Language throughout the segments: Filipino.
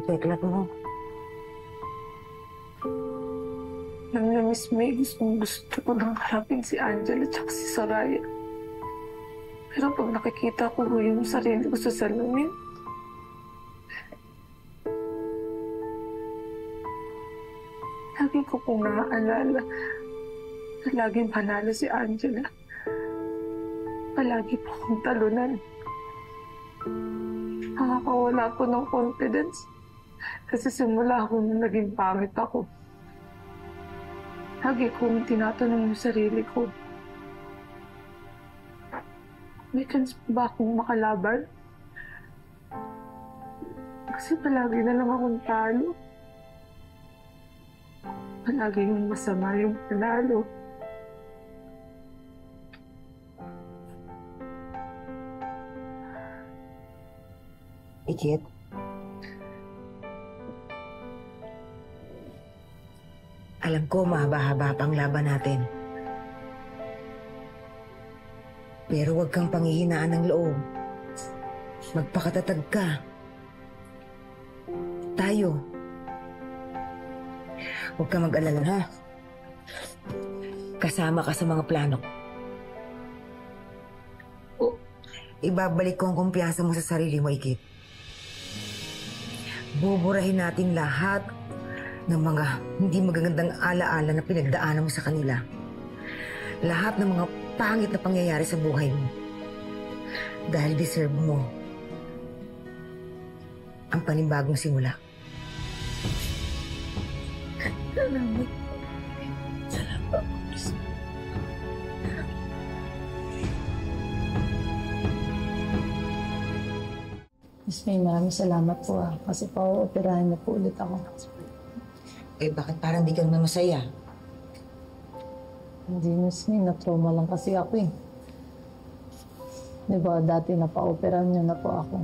peklat mo. Alam niyo, Miss May, gusto ko nang harapin si Angela at si Soraya. Pero pag nakikita ko yung sarili ko sa salamin, lagi ko pong naaalala na laging panalo si Angela. Palagi po akong talunan. Nakakawala po ng confidence kasi simula ako nung naging pangit ako. Lagi kong tinatanong yung sarili ko, may chance ba akong makalaban? Kasi palagi na lang akong talo. Palagi yung masama yung panalo. Ikit? Alam ko mahaba-haba pang laban natin. Pero huwag kang panghihinaan ng loob. Magpakatatag ka. Tayo. Huwag kang mag-alala, ha? Kasama ka sa mga plano ko. Ibabalik ko ang kumpiyansa mo sa sarili mo, Ikit. Buburahin natin lahat ng mga hindi magagandang alaala na pinagdaanan mo sa kanila. Lahat ng mga pangit na pangyayari sa buhay mo. Dahil deserve mo ang panibagong simula. Salamat. Salamat. Miss May, maraming salamat po kasi pa-operahan niyo po ulit ako. Eh, bakit parang di ka naman masaya? Hindi, Miss May, na-trauma lang kasi ako eh. Di ba, dati napa-operahan niyo na po ako.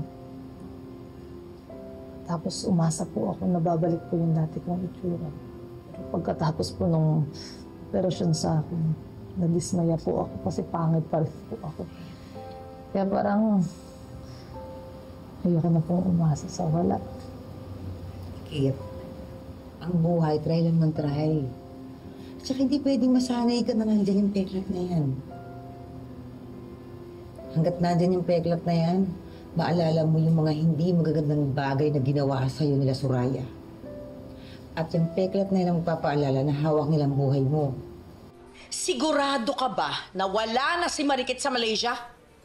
Tapos umasa po ako na babalik po yung dati kong itsura. Pero pagkatapos po nung operasyon sa akin, nadismaya po ako kasi pangit pa rin po ako. Kaya parang ayoko na pong umasa sa wala. Kit, ang buhay, try lang ng try. Tsaka hindi pwedeng masanay ka na nandyan yung peklat na yan. Hanggat nandyan yung peklat na yan, maalala mo yung mga hindi magagandang bagay na ginawa sa'yo nila Soraya. At yung peklat na yan ang magpapaalala na hawak nilang buhay mo. Sigurado ka ba na wala na si Marikit sa Malaysia?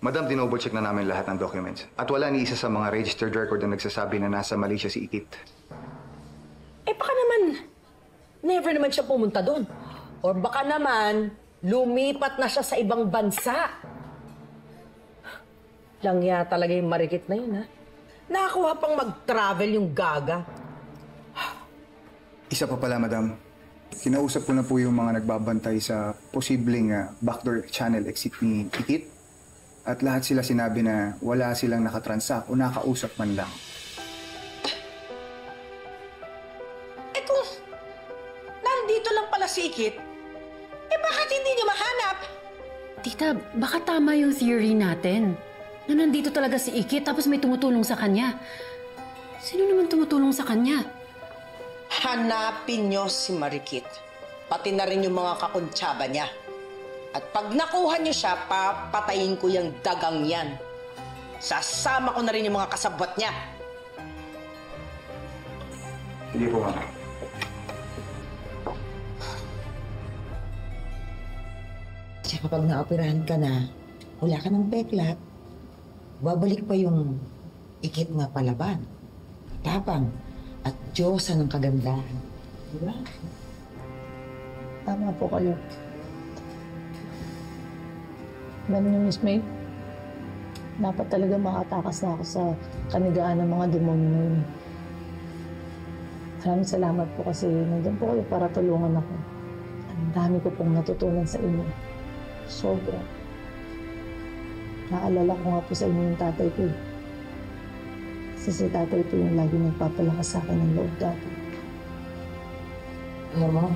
Madam, dinoble-check na namin lahat ng documents. At wala ni isa sa mga registered record na nagsasabi na nasa Malaysia si Ikit. Eh baka naman, never naman siya pumunta doon. Or baka naman, lumipat na siya sa ibang bansa. Langya talaga yung Marikit na yun, ha? Nakakuha pang mag-travel yung gaga. Isa pa pala, madam. Kinausap ko na po yung mga nagbabantay sa posibleng backdoor channel exit ni Ikit. At lahat sila sinabi na wala silang nakatransact o nakausap man lang. Eh kung nandito lang pala si Ikit, eh bakit hindi niyo mahanap? Tita, baka tama yung theory natin. Na nandito talaga si Ikit tapos may tumutulong sa kanya. Sino naman tumutulong sa kanya? Hanapin niyo si Marikit. Pati na rin yung mga kakuntsaba niya. At pag nakuha niyo siya, papatayin ko yung dagang yan. Sasama ko na rin yung mga kasabwat niya. Hindi po, ma'am. Tsaka pag naoperahan ka na, wala ka ng peklat, babalik pa yung Ikit nga palaban. Tapang at Diyosa ng kagandahan. Diba? Tama po kayo. Alam niyo, Miss May, dapat talaga makatakas na ako sa kanigaan ng mga demonyo na yun. Maraming salamat po kasi nandun po kayo para tulungan ako. Ang dami ko pong natutunan sa inyo. Sobra. Naalala ko nga po sa inyo yung tatay ko. Kasi si tatay po yung lagi nagpapalakas sa akin ng loob dati. Alam mo,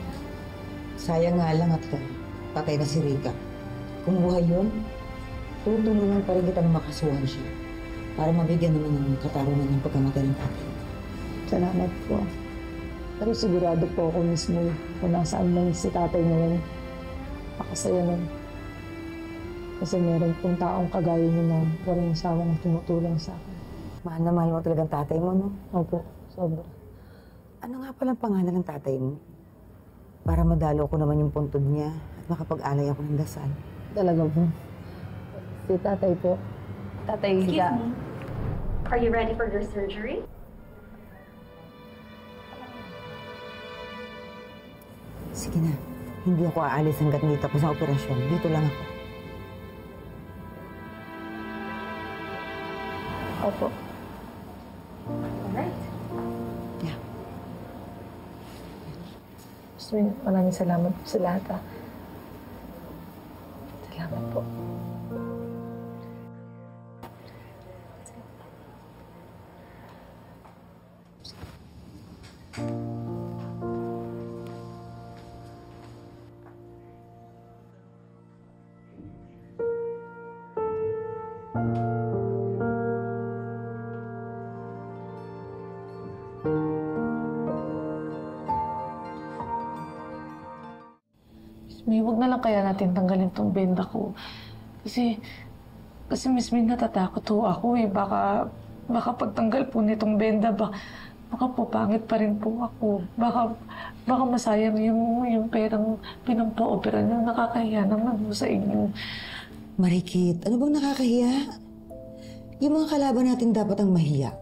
sayang nga lang at patay na si Rika. Kung buhay yun, tutulungan pa rin kitang makasuhan siya para mabigyan naman ng katarungan ng pagkamatay ng tatay. Salamat po. Pero sigurado po ako mismo kung nasaan lang si tatay ngayon. Pakasaya nun. Kasi meron pong taong kagaya niyo na walang sawang tumutulong sa akin. Mahal na mahal mo talagang tatay mo, no? Opo, sobra. Ano nga palang pangalan ng tatay mo? Para madalo ko naman yung puntod niya at makapag-alay ako ng dasal. Talaga po. Si tatay po. Tatay Higa. Are you ready for your surgery? Sige na. Hindi ako aalis hanggat hindi tapos ang operasyon. Dito lang ako. Opo. Alright. Yeah. Maraming salamat po sa lahat. Salamat po. May wag na lang kaya natin tanggalin tong benda ko. Kasi Miss May, natatakot ho ako eh. Baka pagtanggal po nitong benda, baka po pangit pa rin po ako. Baka masayang yung perang pinampa-opera niyo. Nakakahiya naman po sa inyo. Marikit, ano bang nakakahiya? Yung mga kalaban natin dapat ang mahiya.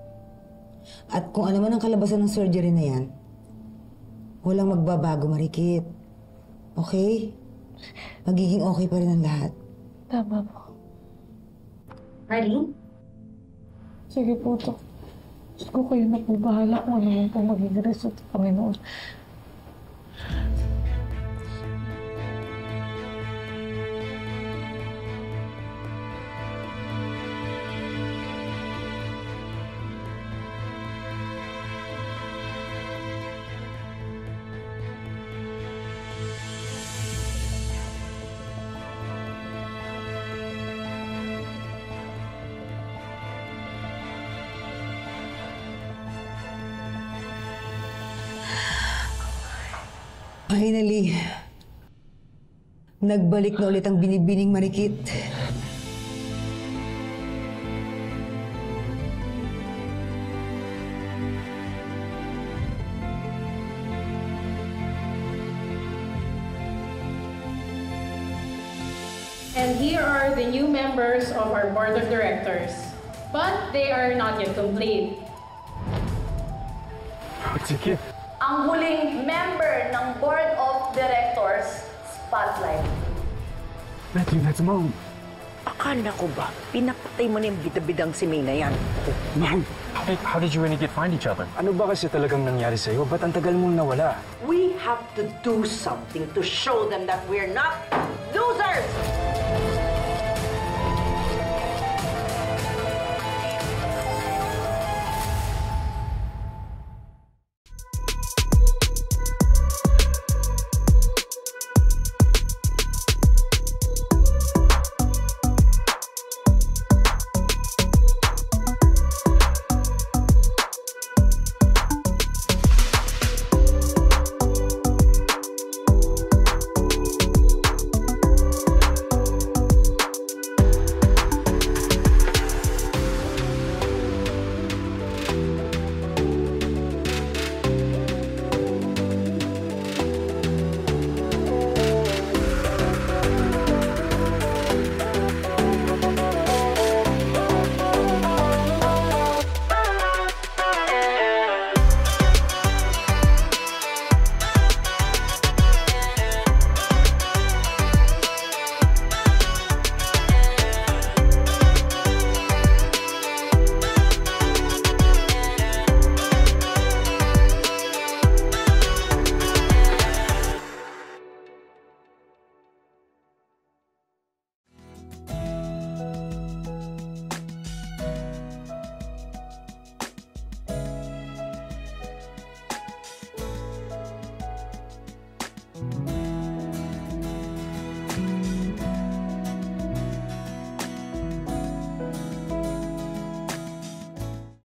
At kung ano man ang kalabasan ng surgery na yan, walang magbabago, Marikit. Okay? Magiging okay pa rin ang lahat. Tama po. Ready? Sige po, Dok. Diyos ko, kayo na po bahala kung ano man po maging result, Panginoon. Finally, nagbalik na ulit ang binibining Marikit. And here are the new members of our board of directors. But they are not yet complete. Sige. Ang huling member ng Board of Directors, Spotlight. Matthew, that's Mom. Akala ko ba, pinapatay mo na yung bidabidang si May na yan? Mom, how did you and Ikit find each other? Ano ba kasi talagang nangyari sa'yo? Ba't ang tagal mong nawala? We have to do something to show them that we're not losers!